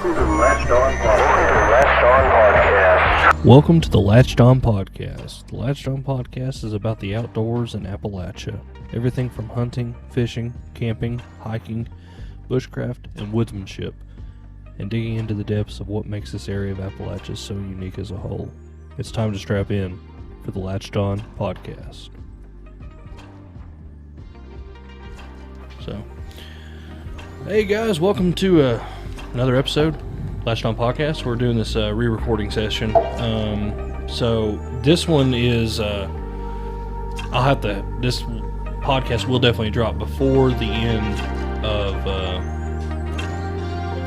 Welcome to the Latched On Podcast. The Latched On Podcast is about the outdoors in Appalachia. Everything from hunting, fishing, camping, hiking, bushcraft, and woodsmanship, and digging into the depths of what makes this area of Appalachia so unique as a whole. It's time to strap in for the Latched On Podcast. So, hey guys, welcome to another episode, Latched On Podcast. We're doing this re-recording session. So this one is, this podcast will definitely drop before the end of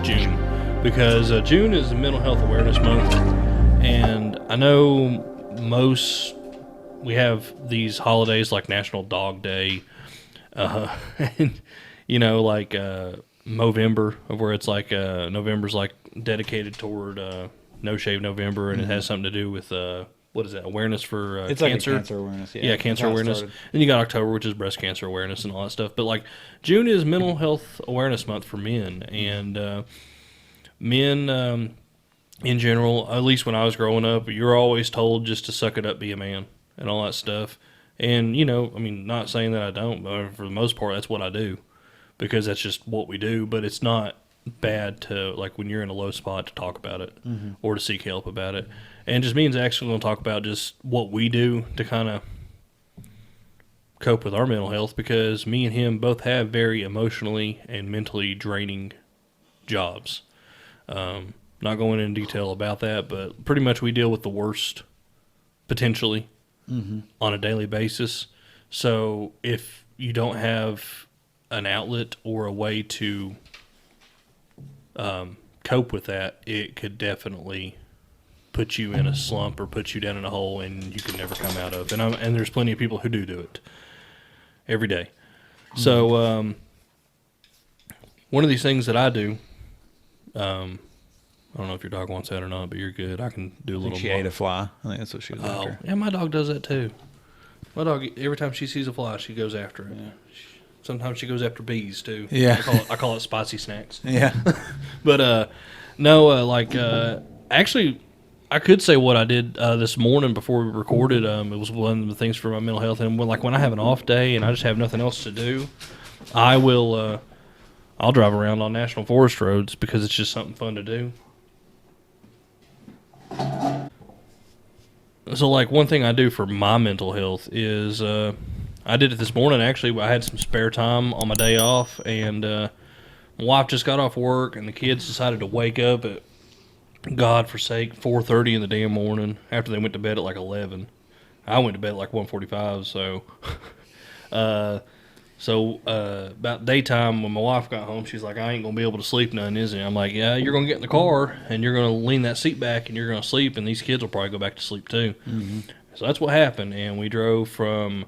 June, because June is Mental Health Awareness Month, and I know we have these holidays like National Dog Day, and like Movember, where it's like November's like dedicated toward No Shave November, and it has something to do with what is that, awareness for it's cancer? Like a cancer awareness. Yeah, cancer awareness. And you got October, which is breast cancer awareness and all that stuff. But like June is Mental Health Awareness Month for men, and men in general, at least when I was growing up, you're always told just to suck it up, be a man, and all that stuff. And not saying that I don't, but for the most part, that's what I do, because that's just what we do. But it's not bad to, like, when you're in a low spot, to talk about it, or to seek help about it. And just me and Zach's going to talk about just what we do to kind of cope with our mental health, because me and him both have very emotionally and mentally draining jobs. Not going into detail about that, but pretty much we deal with the worst potentially on a daily basis. So if you don't have an outlet or a way to cope with that, it could definitely put you in a slump or put you down in a hole, and you can never come out of. And there's plenty of people who do it every day. So one of these things that I do, I don't know if your dog wants that or not, but you're good. I can do a little. She ate a fly. I think that's what she was after. Yeah, my dog does that too. My dog, every time she sees a fly, she goes after it. Yeah. Sometimes she goes after bees too. Yeah, I call it spicy snacks. Yeah, but actually, I could say what I did this morning before we recorded. It was one of the things for my mental health, and when I have an off day and I just have nothing else to do, I'll drive around on national forest roads, because it's just something fun to do. So, like, one thing I do for my mental health is, I did it this morning, actually. I had some spare time on my day off, and my wife just got off work, and the kids decided to wake up at, God forsake, 4:30 in the damn morning, after they went to bed at like 11. I went to bed at like 1:45, so about daytime, when my wife got home, she's like, I ain't going to be able to sleep none, is it? I'm like, yeah, you're going to get in the car, and you're going to lean that seat back, and you're going to sleep, and these kids will probably go back to sleep too. So that's what happened, and we drove from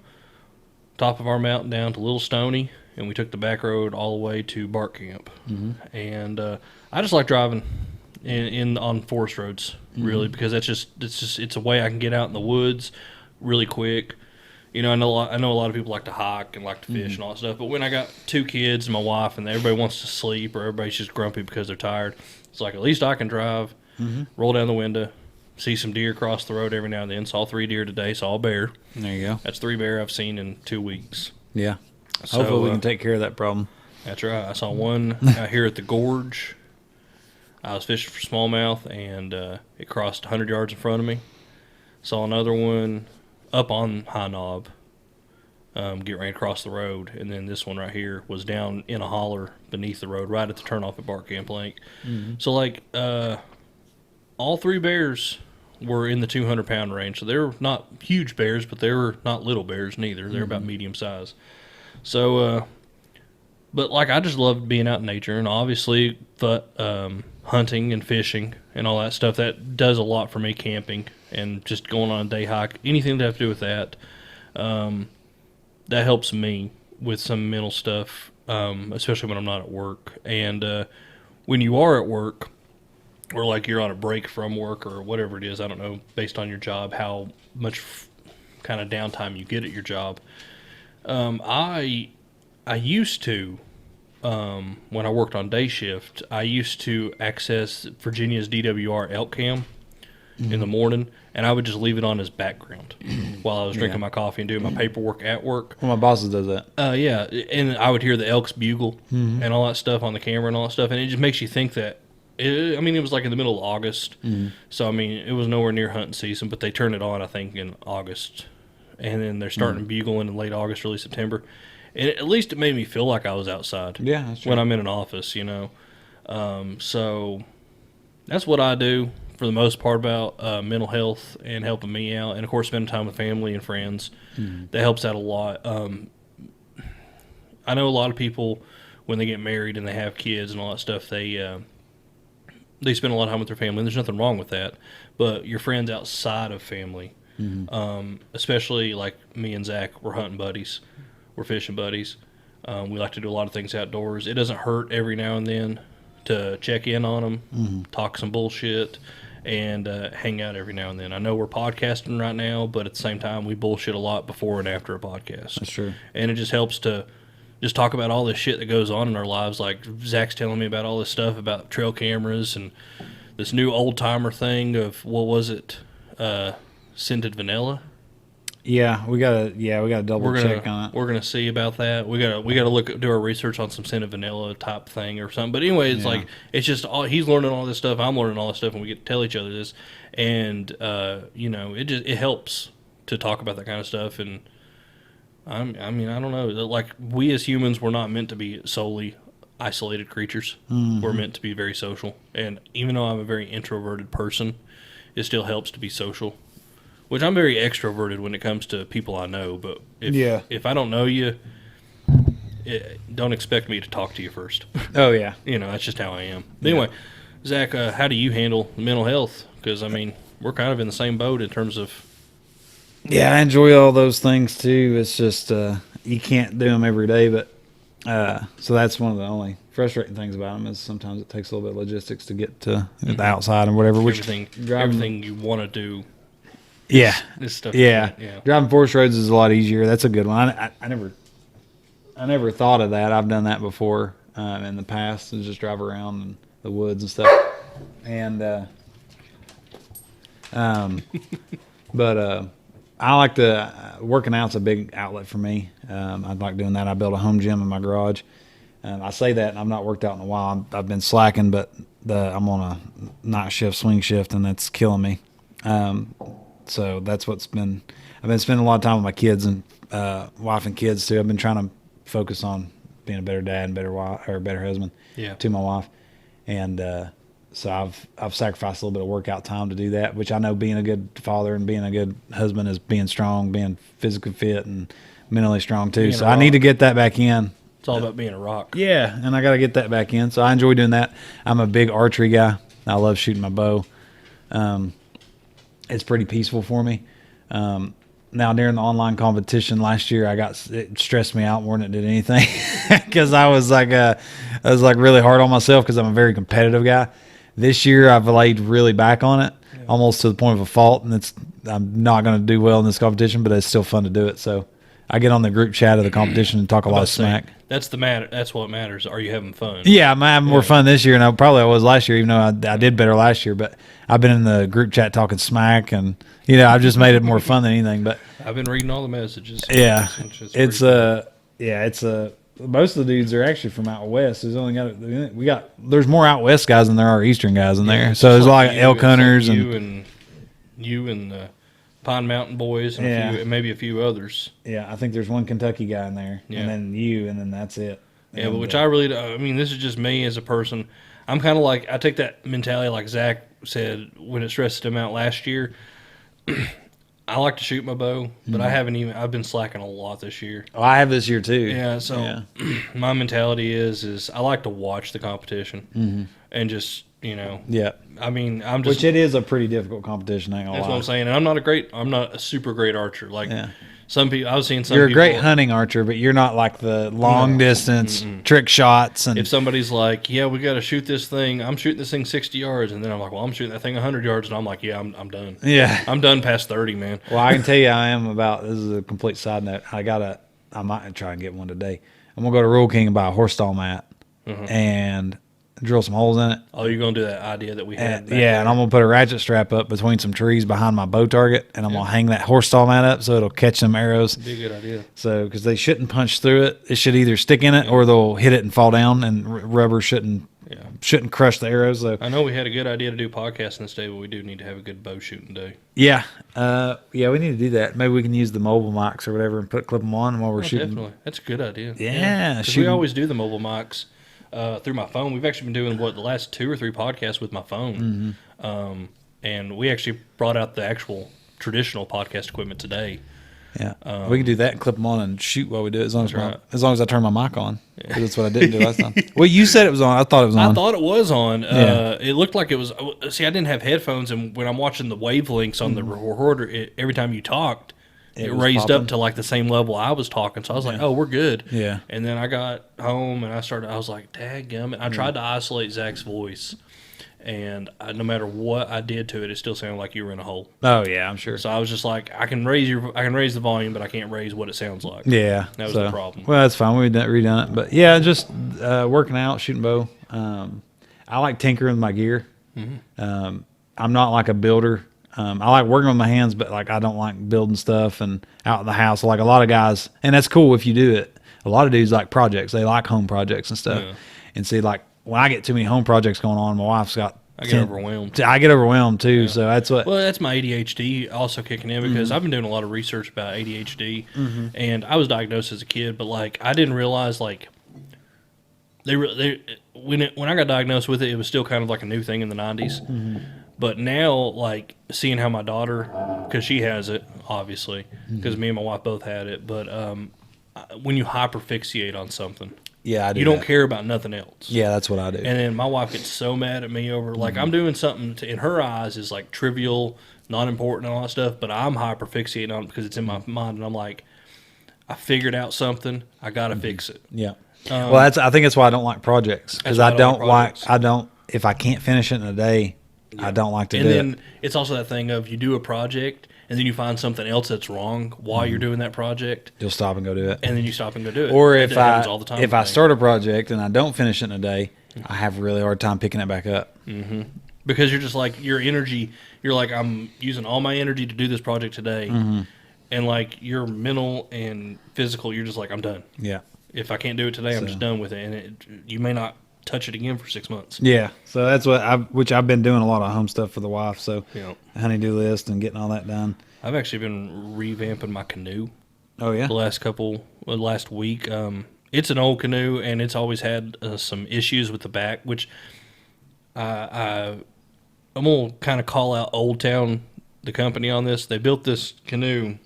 top of our mountain down to Little Stony, and we took the back road all the way to Bark Camp. And I just like driving in on forest roads, really, because it's a way I can get out in the woods really quick. I know a lot of people like to hike and like to fish and all that stuff, but when I got two kids and my wife, and everybody wants to sleep, or everybody's just grumpy because they're tired, it's like, at least I can drive, roll down the window, see some deer cross the road every now and then. Saw 3 deer today, saw a bear. There you go. That's 3 bear I've seen in 2 weeks. Yeah. So, hopefully we can take care of that problem. That's right. I saw one out here at the gorge. I was fishing for smallmouth, and it crossed 100 yards in front of me. Saw another one up on High Knob, get ready to cross the road, and then this one right here was down in a holler beneath the road, right at the turnoff at Bark Camp Lake. So, like, all 3 bears were in the 200-pound range. So they're not huge bears, but they were not little bears neither. They're about medium size. So, but like, I just loved being out in nature, and obviously hunting and fishing and all that stuff, that does a lot for me. Camping and just going on a day hike, anything that have to do with that, that helps me with some mental stuff, especially when I'm not at work. And when you are at work, or like you're on a break from work or whatever it is, I don't know, based on your job, how much kind of downtime you get at your job. I used to when I worked on day shift, I used to access Virginia's DWR elk cam in the morning, and I would just leave it on as background while I was drinking my coffee and doing my paperwork at work. One of my bosses does that. Yeah, and I would hear the elks bugle and all that stuff on the camera and all that stuff, and it just makes you think that. It was like in the middle of August, so I mean, it was nowhere near hunting season, but they turned it on, I think, in August, and then they're starting bugling in late August, early September. And at least it made me feel like I was outside. Yeah, that's true. When I'm in an office, so that's what I do for the most part about mental health and helping me out, and of course spending time with family and friends. That helps out a lot. I know a lot of people when they get married and they have kids and all that stuff, they spend a lot of time with their family, and there's nothing wrong with that. But your friends outside of family, especially like me and Zach, we're hunting buddies, we're fishing buddies. We like to do a lot of things outdoors. It doesn't hurt every now and then to check in on them, talk some bullshit, and hang out every now and then. I know we're podcasting right now, but at the same time, we bullshit a lot before and after a podcast. That's true. And it just helps to just talk about all this shit that goes on in our lives. Like Zach's telling me about all this stuff about trail cameras and this new old timer thing of, what was it, scented vanilla. Yeah, we gotta double check on it. We're gonna see about that. We gotta do our research on some scented vanilla type thing or something. But anyway, it's like it's just all, he's learning all this stuff, I'm learning all this stuff, and we get to tell each other this, and it helps to talk about that kind of stuff. And I don't know. Like, we as humans, we're not meant to be solely isolated creatures. We're meant to be very social. And even though I'm a very introverted person, it still helps to be social. Which I'm very extroverted when it comes to people I know. But if I don't know you, don't expect me to talk to you first. Oh, yeah. That's just how I am. But anyway, Zach, how do you handle mental health? Because, we're kind of in the same boat in terms of... Yeah, I enjoy all those things too. It's just you can't do them every day, but so that's one of the only frustrating things about them is sometimes it takes a little bit of logistics to get to the outside and whatever. Which everything you want to do. This stuff. Yeah, driving forest roads is a lot easier. That's a good one. I never thought of that. I've done that before in the past. Is just drive around in the woods and stuff. And but I like working out's a big outlet for me. I like doing that. I built a home gym in my garage. I say that, and I've not worked out in a while. I've been slacking, but I'm on a night shift, swing shift, and that's killing me. So that's what's been. I've been spending a lot of time with my kids and wife and kids too. I've been trying to focus on being a better dad and better wife or better husband to my wife, and so I've sacrificed a little bit of workout time to do that, which I know being a good father and being a good husband is being strong, being physically fit and mentally strong too. So I need to get that back in. It's all about being a rock. Yeah, and I got to get that back in. So I enjoy doing that. I'm a big archery guy. I love shooting my bow. It's pretty peaceful for me. Now during the online competition last year, it stressed me out more than it did anything because I was really hard on myself because I'm a very competitive guy. This year I've laid really back on it, almost to the point of a fault, and I'm not going to do well in this competition, but it's still fun to do it. So I get on the group chat of the competition and talk a lot of smack. That's what matters. Are you having fun? Yeah, I'm having more fun this year, and I was last year, even though I did better last year. But I've been in the group chat talking smack, and I've just made it more fun than anything. But I've been reading all the messages. Yeah, most of the dudes are actually from out west. There's more out west guys than there are eastern guys in there. So there's a lot of elk hunters and you and the Pine Mountain boys and maybe a few others. Yeah, I think there's one Kentucky guy in there, and then you, and then that's it. Yeah, but which I really, this is just me as a person. I'm kind of like, I take that mentality like Zach said when it stressed him out last year. I like to shoot my bow, but I've been slacking a lot this year. Oh, I have this year too. Yeah, so my mentality is I like to watch the competition and just, Yeah. Which it is a pretty difficult competition, I ain't gonna lie. That's what I'm saying. And I'm not a super great archer. Some people, I was seeing some You're people. You're a great hunting archer, but you're not like the long distance trick shots. And if somebody's like, yeah, we got to shoot this thing. I'm shooting this thing 60 yards. And then I'm like, well, I'm shooting that thing 100 yards. And I'm like, yeah, I'm done. Yeah. I'm done past 30, man. Well, I can tell you this is a complete side note. I might try and get one today. I'm going to go to Rural King and buy a horse stall mat. and drill some holes in it. Oh, you're gonna do that idea that we had? And, and I'm gonna put a ratchet strap up between some trees behind my bow target, and I'm gonna hang that horse stall mat up so it'll catch some arrows. Be a good idea. So, because they shouldn't punch through it, it should either stick in it or they'll hit it and fall down, and rubber shouldn't crush the arrows. So I know we had a good idea to do podcasting this day, but we do need to have a good bow shooting day. yeah, we need to do that. Maybe we can use the mobile mics or whatever and clip them on while we're shooting. Definitely, that's a good idea. Yeah, we always do the mobile mics through my phone. We've actually been doing the last 2 or 3 podcasts with my phone, and we actually brought out the actual traditional podcast equipment today. Yeah, we can do that and clip them on and shoot while we do it, as long as I turn my mic on. Because that's what I didn't do last time. Well, you said it was on. I thought it was on. I thought it was on. It looked like it was. See, I didn't have headphones, and when I'm watching the wavelengths on the recorder, every time you talked, it raised popping up to like the same level I was talking. So I was like, "Oh, we're good." Yeah. And then I got home and I was like, "Dadgummit!" I tried to isolate Zach's voice, and no matter what I did to it, it still sounded like you were in a hole. Oh yeah, I'm sure. So I was just like, I can raise the volume, but I can't raise what it sounds like. Yeah, that was the problem. Well, that's fine. We've redone it, but yeah, just working out, shooting bow. I like tinkering with my gear. I'm not like a builder. I like working with my hands, but like I don't like building stuff and out in the house. Like a lot of guys, and that's cool if you do it. A lot of dudes like projects. They like home projects and stuff. Yeah. And see, like when I get too many home projects going on, my wife's got. I get overwhelmed. I get overwhelmed too. Yeah. So that's what. Well, that's my ADHD also kicking in because I've been doing a lot of research about ADHD, and I was diagnosed as a kid, but like I didn't realize like when I got diagnosed with it, it was still kind of like a new thing in the 90s. But now, like seeing how my daughter, because she has it, obviously, because me and my wife both had it. But when you hyperfixate on something, I do. You don't care about nothing else. Yeah, that's what I do. And then my wife gets so mad at me over like I'm doing something in her eyes is like trivial, not important, and all that stuff. But I'm hyperfixating on it because it's in my mind, and I'm like, I figured out something. I gotta fix it. Yeah. Well, I think that's why I don't like projects because I don't. If I can't finish it in a day. Yeah. I don't like to do it. And then it's also that thing of you do a project and then you find something else that's wrong while you're doing that project. You'll stop and go do it. And then you stop and go do it. Or if I start a project and I don't finish it in a day, I have a really hard time picking it back up. Mm-hmm. Because you're just like, your energy, you're like, I'm using all my energy to do this project today. And like your mental and physical, you're just like, I'm done. Yeah. If I can't do it today, I'm just done with it. And you may not touch it again for 6 months. Yeah, so that's which I've been doing a lot of home stuff for the wife. So honey-do list and getting all that done. I've actually been revamping my canoe. Oh yeah, the last week. It's an old canoe and it's always had some issues with the back, which I'm gonna kind of call out Old Town, the company on this. They built this canoe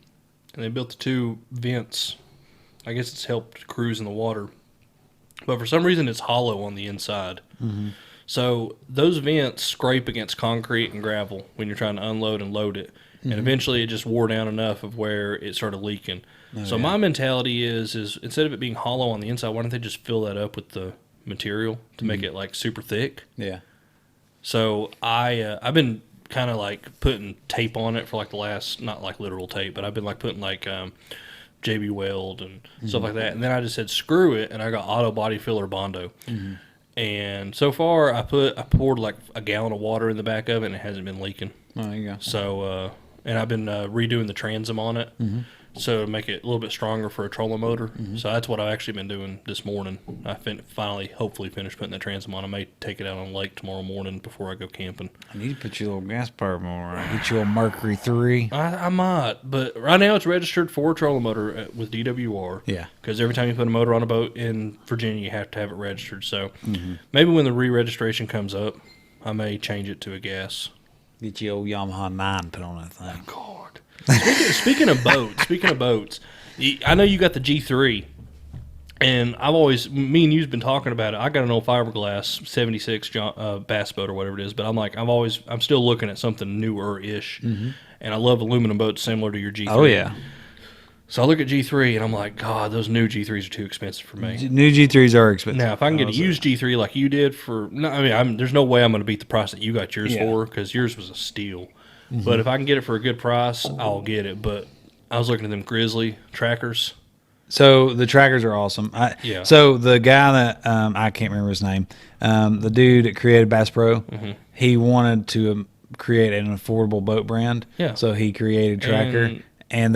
and they built the 2 vents. I guess it's helped cruise in the water. But for some reason, it's hollow on the inside. So those vents scrape against concrete and gravel when you're trying to unload and load it. And eventually it just wore down enough of where it started leaking. My mentality is instead of it being hollow on the inside, why don't they just fill that up with the material to make it like super thick? Yeah. So I've been kind of like putting tape on it for like the last, not like literal tape, but I've been like putting like JB Weld and stuff like that. And then I just said, screw it. And I got auto body filler Bondo. And so far I poured like a gallon of water in the back of it and it hasn't been leaking. Oh, there you go. So, and I've been redoing the transom on it. So to make it a little bit stronger for a trolling motor. So that's what I've actually been doing this morning. I finally, hopefully finished putting the transom on. I may take it out on the lake tomorrow morning before I go camping. I need to put your little gas power motor on. Get you a Mercury 3. I might, but right now it's registered for a trolling motor with DWR. Yeah. Because every time you put a motor on a boat in Virginia, you have to have it registered. So maybe when the re-registration comes up, I may change it to a gas. Get your old Yamaha 9 put on that thing. God. Speaking of boats, I know you got the G3, and me and you've been talking about it. I got an old fiberglass 76 bass boat or whatever it is, but I'm like, I'm still looking at something newer-ish, and I love aluminum boats similar to your G3. Oh, yeah. So I look at G3, and I'm like, God, those new G3s are too expensive for me. New G3s are expensive. Now, if I can get a used G3 like you did there's no way I'm going to beat the price that you got yours for, because yours was a steal. But if I can get it for a good price, I'll get it. But I was looking at them Grizzly trackers. So the trackers are awesome. Yeah. So the guy that I can't remember his name, the dude that created Bass Pro, he wanted to create an affordable boat brand. Yeah. So he created Tracker, and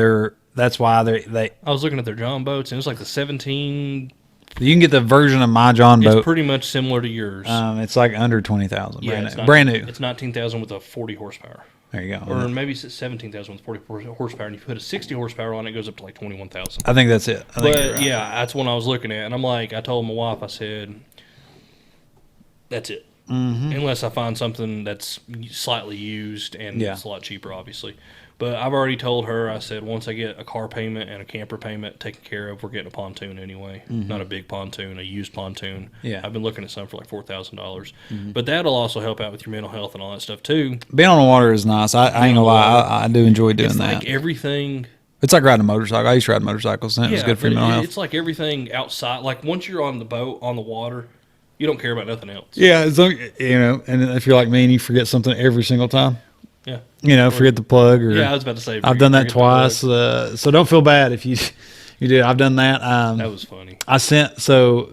that's why they. I was looking at their John boats, and it's like the 17. You can get the version of my John boat. It's pretty much similar to yours. It's like under 20,000. Yeah, brand new. It's 19,000 with a 40 horsepower. There you go. Or maybe it's 17,000 with 40 horsepower, and you put a 60 horsepower on it, it goes up to like 21,000. I think that's it. But yeah, that's what I was looking at, and I'm like, I told my wife, I said, that's it. Unless I find something that's slightly used and it's a lot cheaper, obviously. But I've already told her, I said, once I get a car payment and a camper payment taken care of, we're getting a pontoon anyway. Not a big pontoon, a used pontoon. Yeah. I've been looking at some for like $4,000. But that'll also help out with your mental health and all that stuff too. Being on the water is nice. I ain't gonna lie. I do enjoy doing that. Like everything. It's like riding a motorcycle. I used to ride motorcycles, and it was good for your mental health. It's like everything outside. Like once you're on the boat, on the water, you don't care about nothing else. Yeah, it's like, and if you're like me and you forget something every single time. Yeah. Forget the plug. Or, yeah, I was about to say. I've done that twice. So don't feel bad if you did. I've done that. That was funny.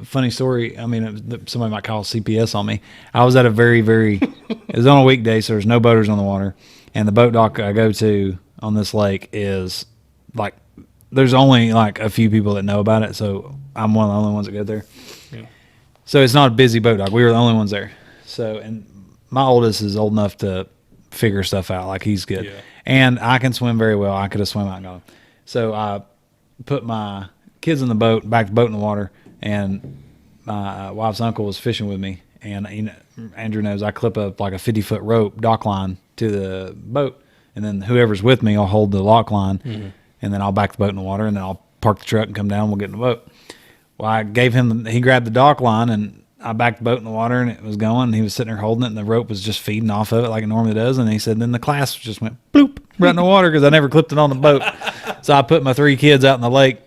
Funny story. I mean, somebody might call CPS on me. I was at a very, it was on a weekday, so there's no boaters on the water. And the boat dock I go to on this lake is like, there's only like a few people that know about it. So I'm one of the only ones that go there. Yeah. So it's not a busy boat dock. We were the only ones there. So, and my oldest is old enough to figure stuff out. Like he's good. Yeah. And I can swim very well. I could have swum out and gone. So I put my kids in the boat, backed the boat in the water, and my wife's uncle was fishing with me. And Andrew knows I clip up like a 50-foot rope dock line to the boat, and then whoever's with me, I'll hold the lock line, and then I'll back the boat in the water, and then I'll park the truck and come down. We'll get in the boat. Well, I gave him. He grabbed the dock line, and I backed the boat in the water, and it was going. And he was sitting there holding it, and the rope was just feeding off of it like it normally does. And he said, then the clasp just went bloop right in the water because I never clipped it on the boat. So I put my 3 kids out in the lake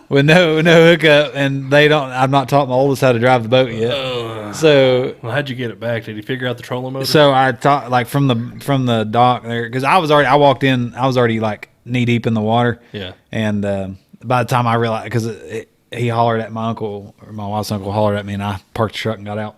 with no hookup, and I've not taught my oldest how to drive the boat yet. So how'd you get it back? Did he figure out the trolling motor? So I taught like from the dock there because I walked in, I was already like knee deep in the water. Yeah. And by the time I realized, because he hollered at my uncle, or my wife's uncle hollered at me, and I parked the truck and got out.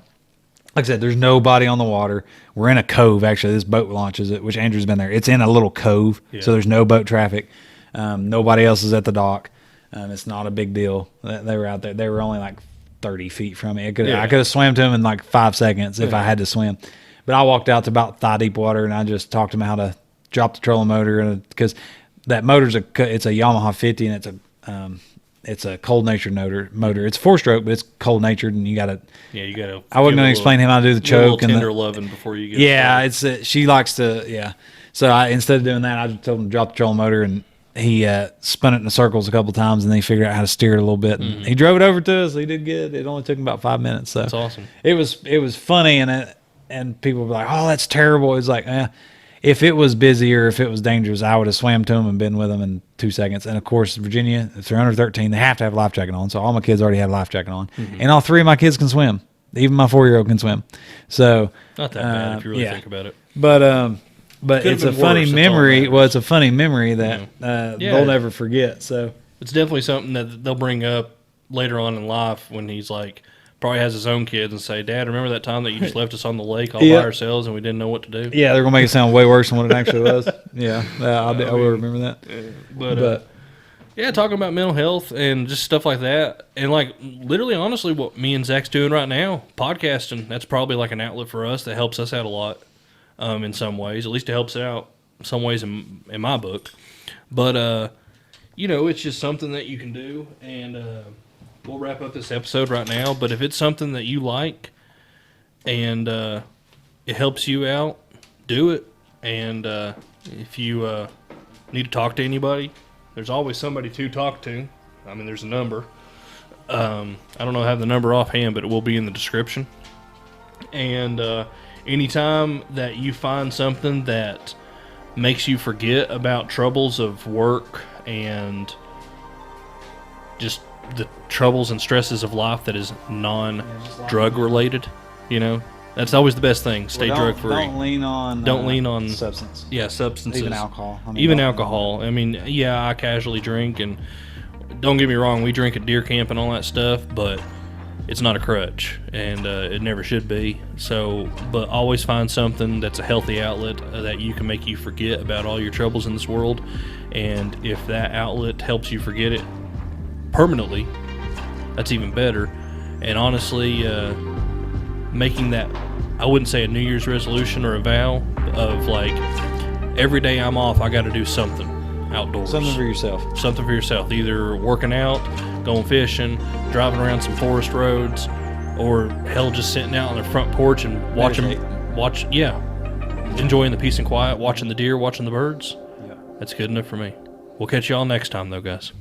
Like I said, there's nobody on the water. We're in a cove, actually. This boat launches it, which Andrew's been there. It's in a little cove, so there's no boat traffic. Nobody else is at the dock. It's not a big deal. They were out there. They were only like 30 feet from me. I could have swam to him in like 5 seconds if I had to swim. But I walked out to about thigh deep water, and I just talked to him how to drop the trolling motor, because that motor's it's a Yamaha 50, and it's a cold natured motor. It's 4-stroke, but it's cold natured, and you gotta. I wasn't gonna explain him how to do the choke and tender loving before you get. Yeah, started. She likes to. Yeah, so instead of doing that, I just told him to drop the trolling motor, and he spun it in the circles a couple times, and then he figured out how to steer it a little bit, and he drove it over to us. He did good. It only took him about 5 minutes. So that's awesome. It was funny, and people were like, "Oh, that's terrible." It's like, if it was busy or if it was dangerous, I would have swam to him and been with him in 2 seconds. And of course, Virginia, if they're under 13, they have to have a life jacket on. So all my kids already had a life jacket on, and all 3 of my kids can swim. Even my 4-year-old can swim. So not that bad if you really think about it. But it's a funny memory. Well, it's a funny memory that they'll never forget. So it's definitely something that they'll bring up later on in life when he's like, probably has his own kids, and say, "Dad, remember that time that you just left us on the lake all by ourselves and we didn't know what to do?" Yeah, they're gonna make it sound way worse than what it actually was. I will remember that. But yeah, talking about mental health and just stuff like that, and like literally, honestly, what me and Zach's doing right now, podcasting, that's probably like an outlet for us that helps us out a lot, in some ways. At least it helps out some ways in my book. But it's just something that you can do, and we'll wrap up this episode right now, but if it's something that you like and it helps you out, do it. And if you need to talk to anybody, there's always somebody to talk to. I mean, there's a number. I don't know, I have the number offhand, but it will be in the description. And anytime that you find something that makes you forget about troubles of work and just the troubles and stresses of life that is non-drug related, that's always the best thing. Stay drug free. Don't lean on substance. Yeah, substances. Even alcohol. I mean, I casually drink, and don't get me wrong, we drink at deer camp and all that stuff, but it's not a crutch, and it never should be. So, but always find something that's a healthy outlet that you can make you forget about all your troubles in this world. And if that outlet helps you forget it permanently, that's even better. And honestly, making that, I wouldn't say a New Year's resolution or a vow of like, every day I'm off, I got to do something outdoors. Something for yourself. Something for yourself. Either working out, going fishing, driving around some forest roads, or hell, just sitting out on their front porch and enjoying the peace and quiet, watching the deer, watching the birds. Yeah. That's good enough for me. We'll catch y'all next time, though, guys.